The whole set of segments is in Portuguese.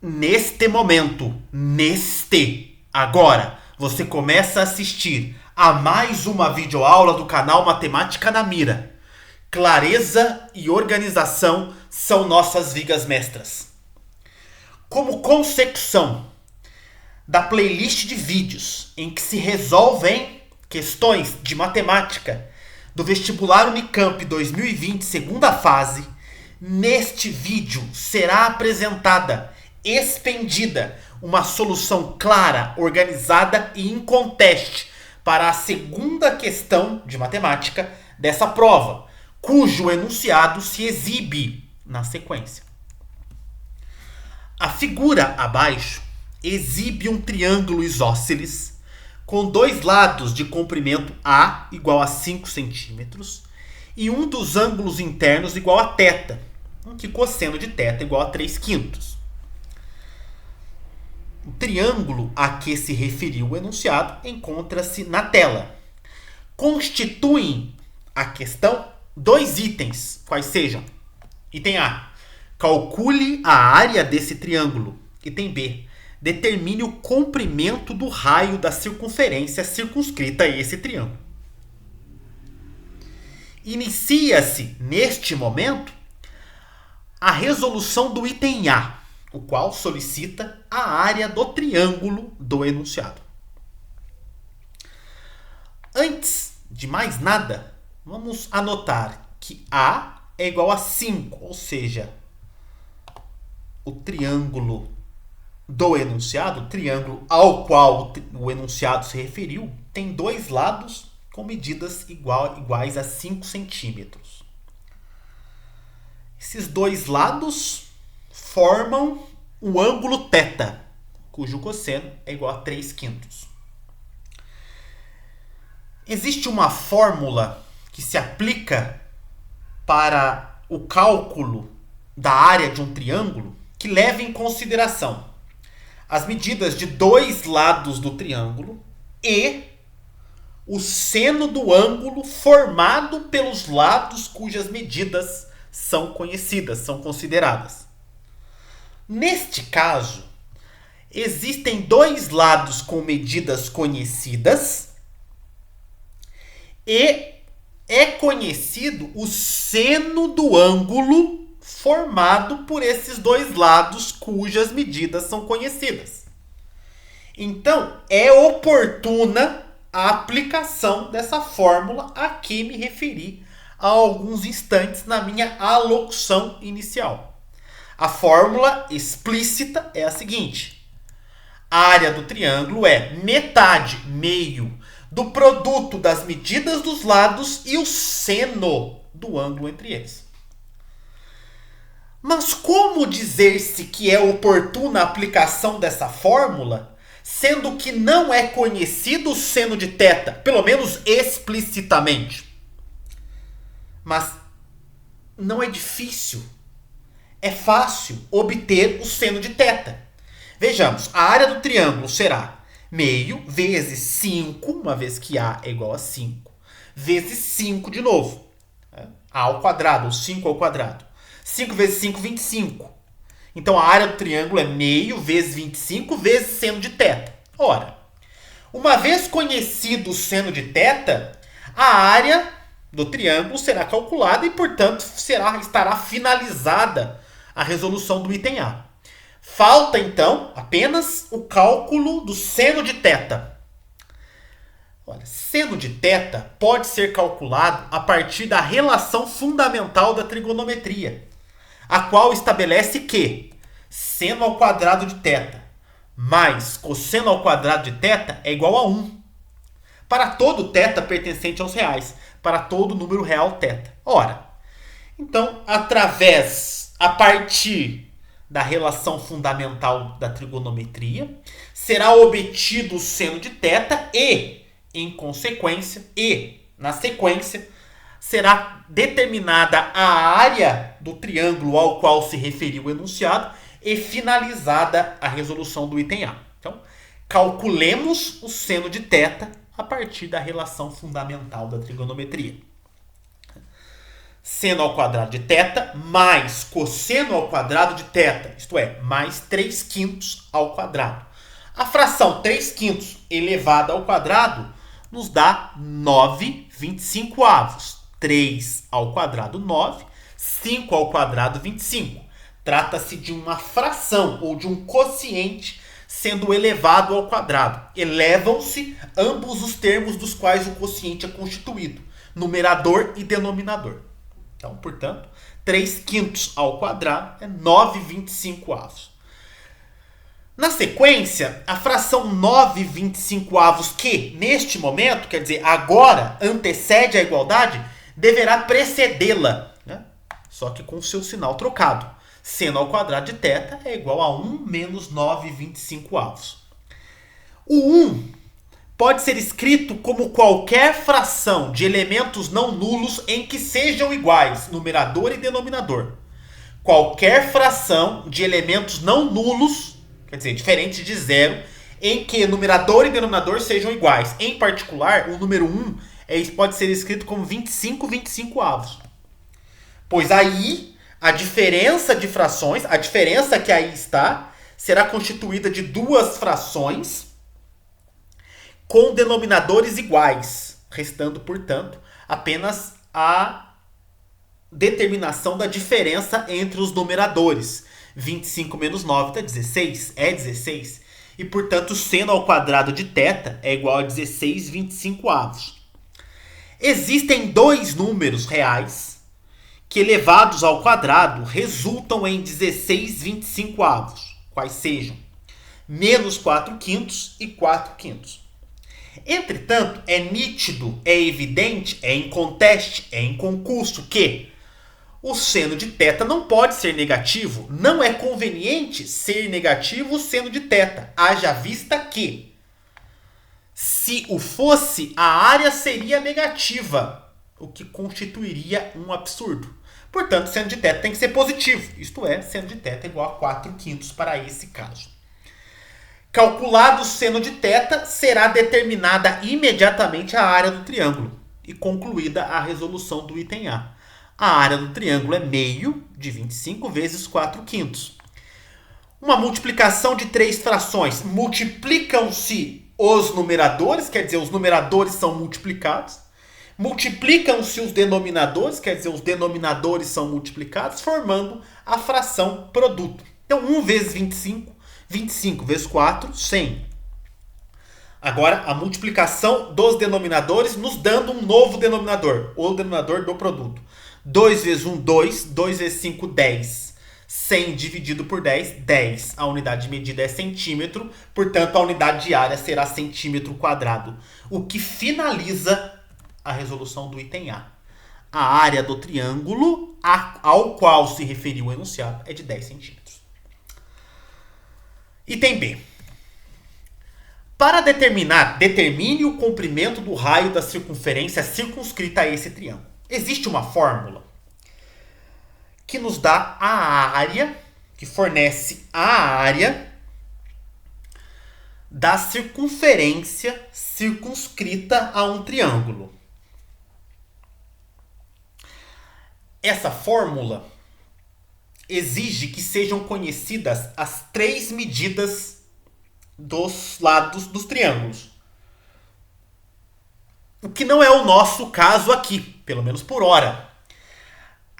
Neste momento, agora, você começa a assistir a mais uma videoaula do canal Matemática na Mira. Clareza e organização são nossas vigas mestras. Como consecução da playlist de vídeos em que se resolvem questões de matemática do vestibular Unicamp 2020, segunda fase, neste vídeo será apresentada, expendida, uma solução clara, organizada e inconteste para a segunda questão de matemática dessa prova, cujo enunciado se exibe na sequência. A figura abaixo exibe um triângulo isósceles com dois lados de comprimento A igual a 5 centímetros e um dos ângulos internos igual a θ, em que cosseno de θ igual a 3/5. O triângulo a que se referiu o enunciado encontra-se na tela. Constituem a questão dois itens, quais sejam: item A, calcule a área desse triângulo. Item B, determine o comprimento do raio da circunferência circunscrita a esse triângulo. Inicia-se, neste momento, a resolução do item A, o qual solicita a área do triângulo do enunciado. Antes de mais nada, vamos anotar que A é igual a 5, ou seja, o triângulo do enunciado, o triângulo ao qual o enunciado se referiu, tem dois lados com medidas iguais a 5 centímetros. Esses dois lados formam o ângulo θ, cujo cosseno é igual a 3/5. Existe uma fórmula que se aplica para o cálculo da área de um triângulo que leva em consideração as medidas de dois lados do triângulo e o seno do ângulo formado pelos lados cujas medidas são conhecidas, são consideradas. Neste caso, existem dois lados com medidas conhecidas e é conhecido o seno do ângulo formado por esses dois lados cujas medidas são conhecidas. Então, é oportuna a aplicação dessa fórmula a que me referi há alguns instantes na minha alocução inicial. A fórmula explícita é a seguinte: a área do triângulo é metade, meio, do produto das medidas dos lados e o seno do ângulo entre eles. Mas como dizer-se que é oportuna a aplicação dessa fórmula, sendo que não é conhecido o seno de θ, pelo menos explicitamente? Mas não é difícil. É fácil obter o seno de θ. Vejamos, a área do triângulo será meio vezes 5, uma vez que A é igual a 5, vezes 5 de novo. A ao quadrado, ou 5 ao quadrado. 5 vezes 5, 25. Então a área do triângulo é meio vezes 25 vezes seno de θ. Ora, uma vez conhecido o seno de θ, a área do triângulo será calculada e, portanto, estará finalizada a resolução do item A. Falta, então, apenas o cálculo do seno de θ. Olha, seno de θ pode ser calculado a partir da relação fundamental da trigonometria, a qual estabelece que seno ao quadrado de θ mais cosseno ao quadrado de θ é igual a 1. Para todo θ pertencente aos reais, para todo número real θ. Ora, então, a partir da relação fundamental da trigonometria, será obtido o seno de θ e, na sequência, será determinada a área do triângulo ao qual se referiu o enunciado e finalizada a resolução do item A. Então, calculemos o seno de θ a partir da relação fundamental da trigonometria. seno ao quadrado de θ mais cosseno ao quadrado de θ, isto é, mais 3/5 ao quadrado. A fração 3/5 elevada ao quadrado nos dá 9/25. 3 ao quadrado, 9. 5 ao quadrado, 25. Trata-se de uma fração ou de um quociente sendo elevado ao quadrado. Elevam-se ambos os termos dos quais o quociente é constituído, numerador e denominador. Então, portanto, 3/5 ao quadrado é 9/25. Na sequência, a fração 9/25, que neste momento, quer dizer, agora antecede a igualdade, deverá precedê-la, né? Só que com o seu sinal trocado. Seno ao quadrado de θ é igual a 1 menos 9/25. O 1 pode ser escrito como qualquer fração de elementos não nulos em que sejam iguais, numerador e denominador. Qualquer fração de elementos não nulos, quer dizer, diferente de zero, em que numerador e denominador sejam iguais. Em particular, o número 1 pode ser escrito como 25/25. Pois aí, a diferença de frações, a diferença que aí está, será constituída de duas frações com denominadores iguais, restando, portanto, apenas a determinação da diferença entre os numeradores. 25 menos 9 dá 16, é 16. E, portanto, seno ao quadrado de θ é igual a 16/25. Existem dois números reais que, elevados ao quadrado, resultam em 16/25. Quais sejam? Menos 4/5 e 4/5. Entretanto, é nítido, é evidente, é inconteste, é inconcurso que o seno de θ não pode ser negativo. Não é conveniente ser negativo o seno de θ. Haja vista que, se o fosse, a área seria negativa, o que constituiria um absurdo. Portanto, seno de θ tem que ser positivo. Isto é, seno de θ é igual a 4/5 para esse caso. Calculado o seno de θ, será determinada imediatamente a área do triângulo e concluída a resolução do item A. A área do triângulo é meio de 25 vezes 4/5. Uma multiplicação de três frações. Multiplicam-se os numeradores, quer dizer, os numeradores são multiplicados. Multiplicam-se os denominadores, quer dizer, os denominadores são multiplicados, formando a fração produto. Então, 1 vezes 25, 25 vezes 4, 100. Agora, a multiplicação dos denominadores nos dando um novo denominador, o denominador do produto. 2 vezes 1, 2. 2 vezes 5, 10. 100 dividido por 10, 10. A unidade de medida é centímetro, portanto, a unidade de área será centímetro quadrado. O que finaliza a resolução do item A. A área do triângulo ao qual se referiu o enunciado é de 10 centímetros. Item B. Para determine o comprimento do raio da circunferência circunscrita a esse triângulo. Existe uma fórmula que nos dá a área, que fornece a área da circunferência circunscrita a um triângulo. Essa fórmula exige que sejam conhecidas as três medidas dos lados dos triângulos. O que não é o nosso caso aqui, pelo menos por hora.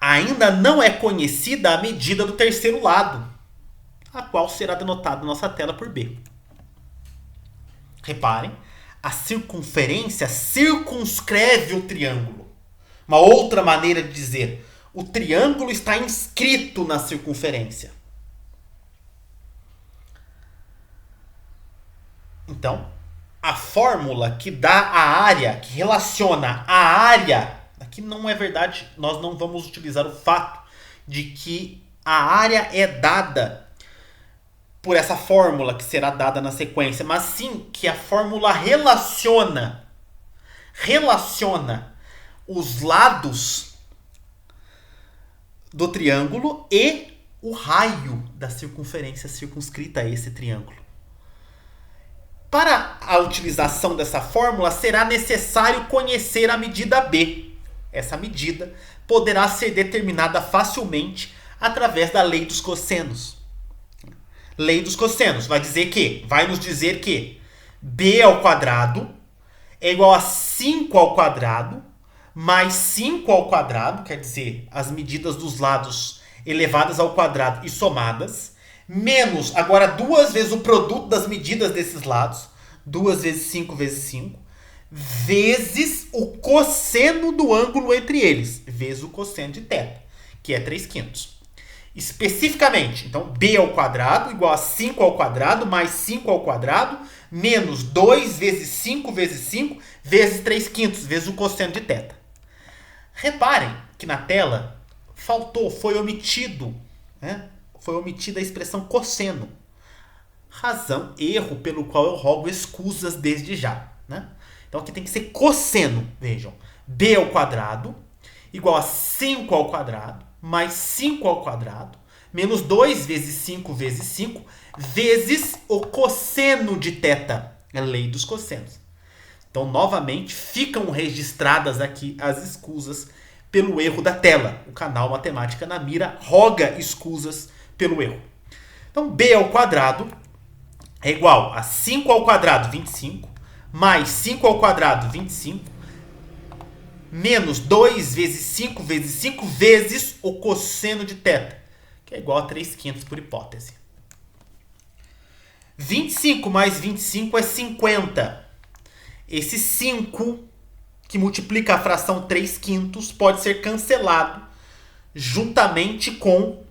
Ainda não é conhecida a medida do terceiro lado, a qual será denotada na nossa tela por B. Reparem, a circunferência circunscreve o triângulo. Uma outra maneira de dizer, o triângulo está inscrito na circunferência. Então, a fórmula que dá a área, que relaciona a área, aqui não é verdade, nós não vamos utilizar o fato de que a área é dada por essa fórmula que será dada na sequência, mas sim que a fórmula relaciona os lados do triângulo e o raio da circunferência circunscrita a esse triângulo. Para a utilização dessa fórmula, será necessário conhecer a medida B. essa medida poderá ser determinada facilmente através da lei dos cossenos. Lei dos cossenos vai nos dizer que b ao quadrado é igual a 5 ao quadrado mais 5 ao quadrado, quer dizer, as medidas dos lados elevadas ao quadrado e somadas, menos, agora 2 vezes o produto das medidas desses lados, 2 vezes 5 vezes 5, vezes o cosseno do ângulo entre eles, vezes o cosseno de θ, que é 3/5. Especificamente, então, b ao quadrado igual a 5 ao quadrado mais 5 ao quadrado, menos 2 vezes 5 vezes 5 vezes 3/5, vezes o cosseno de θ. Reparem que na tela foi omitido, né? Foi omitida a expressão cosseno. Erro pelo qual eu rogo escusas desde já, né? Então aqui tem que ser cosseno, vejam. B ao quadrado igual a 5 ao quadrado mais 5 ao quadrado menos 2 vezes 5 vezes 5 vezes o cosseno de θ. É a lei dos cossenos. Então, novamente, ficam registradas aqui as escusas pelo erro da tela. O canal Matemática na Mira roga escusas pelo erro. Então, b ao quadrado é igual a 5 ao quadrado, 25, mais 5 ao quadrado, 25, menos 2 vezes 5 vezes 5 vezes o cosseno de θ, que é igual a 3/5 por hipótese. 25 mais 25 é 50. Esse 5, que multiplica a fração 3/5, pode ser cancelado juntamente com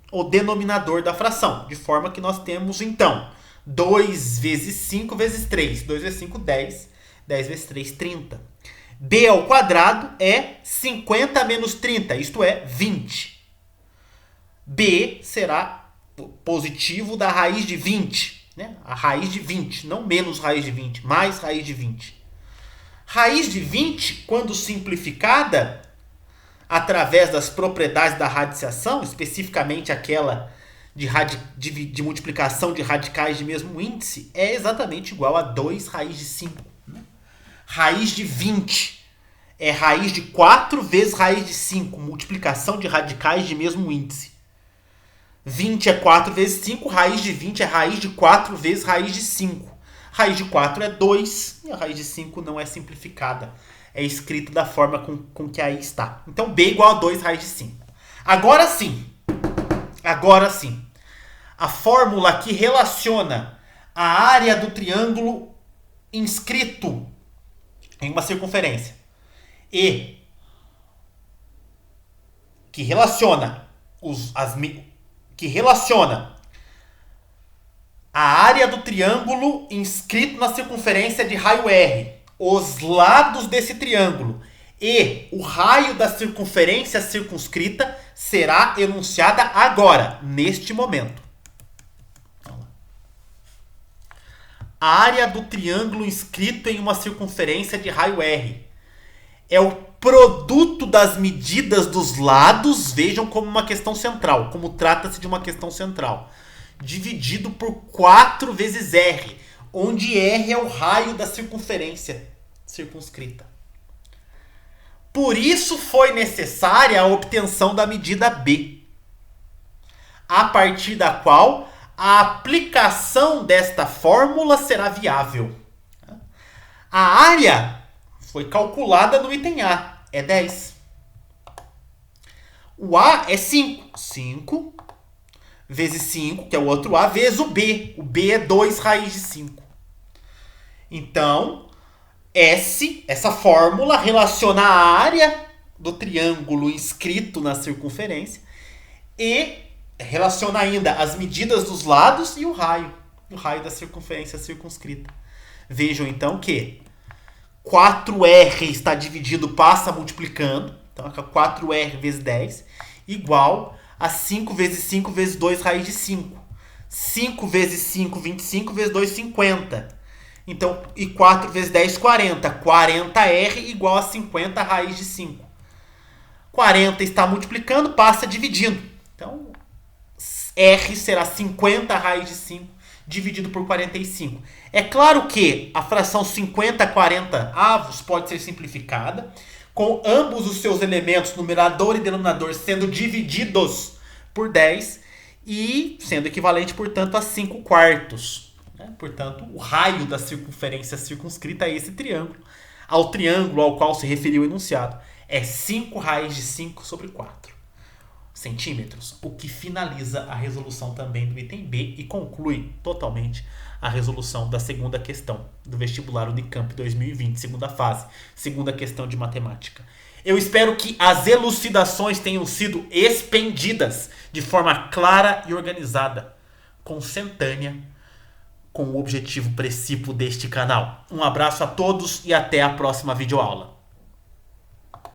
o denominador da fração. De forma que nós temos, então, 2 vezes 5 vezes 3. 2 vezes 5, 10. 10 vezes 3, 30. B ao quadrado é 50 menos 30, isto é, 20. B será positivo da raiz de 20. Né? A raiz de 20, não menos raiz de 20, mais raiz de 20. Raiz de 20, quando simplificada, através das propriedades da radiciação, especificamente aquela de multiplicação de radicais de mesmo índice, é exatamente igual a 2 raiz de 5. Né? Raiz de 20 é raiz de 4 vezes raiz de 5, multiplicação de radicais de mesmo índice. 20 é 4 vezes 5, raiz de 20 é raiz de 4 vezes raiz de 5. Raiz de 4 é 2 e a raiz de 5 não é simplificada. É escrito da forma com que aí está. Então, b igual a 2 raiz de 5. Agora sim, a fórmula que relaciona a área do triângulo inscrito em uma circunferência e que relaciona a área do triângulo inscrito na circunferência de raio R, os lados desse triângulo e o raio da circunferência circunscrita será enunciada agora, neste momento. A área do triângulo inscrito em uma circunferência de raio R é o produto das medidas dos lados, vejam como uma questão central, como trata-se de uma questão central, dividido por 4 vezes R, onde R é o raio da circunferência circunscrita. Por isso foi necessária a obtenção da medida B, a partir da qual a aplicação desta fórmula será viável. A área foi calculada no item A, é 10. O A é 5. 5 vezes 5, que é o outro A, vezes o B. O B é 2 raiz de 5. Então, essa fórmula relaciona a área do triângulo inscrito na circunferência e relaciona ainda as medidas dos lados e o raio da circunferência circunscrita. Vejam então que 4R está dividido, passa multiplicando, então 4R vezes 10 igual a 5 vezes 5 vezes 2 raiz de 5. 5 vezes 5, 25 vezes 2, 50. Então, e 4 vezes 10, 40. 40R igual a 50 raiz de 5. 40 está multiplicando, passa dividindo. Então, R será 50 raiz de 5 dividido por 45. É claro que a fração 50 40 avos pode ser simplificada com ambos os seus elementos, numerador e denominador, sendo divididos por 10 e sendo equivalente, portanto, a 5 quartos. Né? Portanto, o raio da circunferência circunscrita a esse triângulo, ao triângulo ao qual se referiu o enunciado, é 5 raiz de 5 sobre 4 centímetros, o que finaliza a resolução também do item B e conclui totalmente a resolução da segunda questão do vestibular Unicamp 2020, segunda fase, segunda questão de matemática. Eu espero que as elucidações tenham sido expendidas de forma clara e organizada, consentânea com o objetivo precípuo deste canal. Um abraço a todos e até a próxima videoaula.